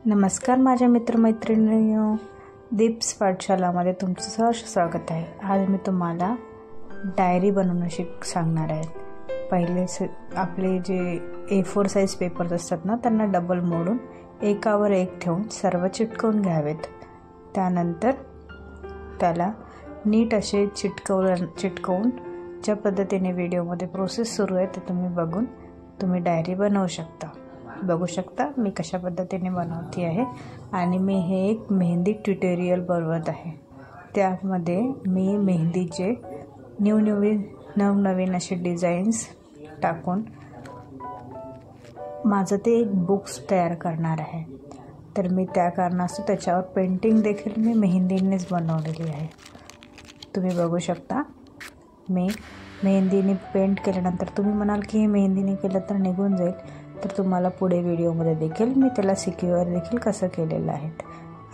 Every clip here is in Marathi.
नमस्कार माझ्या मित्रमैत्रिणींनो, दीप्स पाठशालामध्ये तुमचं सहर्ष स्वागत आहे। आज मी तुम्हाला डायरी बनवणं सांगणार आहे। पहिले आपले जे A4 साइज पेपर्स असतात ना, त्यांना डबल मोडून एकावर एक ठेवून सर्व चिटकवून घ्यावेत। त्यानंतर त्याला नीट असे चिटकवून ज्या पद्धतीने व्हिडिओमध्ये प्रोसेस सुरू आहे ते तुम्ही बघून तुम्ही डायरी बनवू शकता। बघू शकता मी कशा पद्धतीने बनवते आहे आणि मी हे एक मेहंदी ट्युटोरियल बनवत आहे। त्यामध्ये मी मेहंदीचे नवनवीन असे डिझाईन्स टाकून माझं ते एक बुक्स तयार करणार आहे। तर मी त्या कारणास्तव त्याच्यावर पेंटिंग देखील मी मेहंदीनेच बनवलेली आहे। तुम्ही बघू शकता मी मेहंदीने पेंट केल्यानंतर तुम्ही म्हणाल की हे मेहंदीने केलं तर निघून जाईल, तर तुम्हाला पुढे व्हिडिओमध्ये देखील मी त्याला सिक्युअर देखील कसं केलेलं आहे।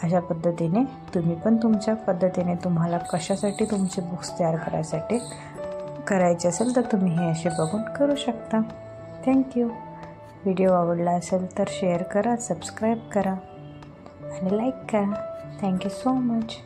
अशा पद्धतीने तुम्ही पण तुमच्या पद्धतीने तुम्हाला कशासाठी तुमचे बुक्स तयार करायचे असेल तर तुम्ही हे असे बघून करू शकता। थँक्यू। व्हिडिओ आवडला असेल तर शेअर करा, सबस्क्राईब करा आणि लाईक करा। Thank you so much.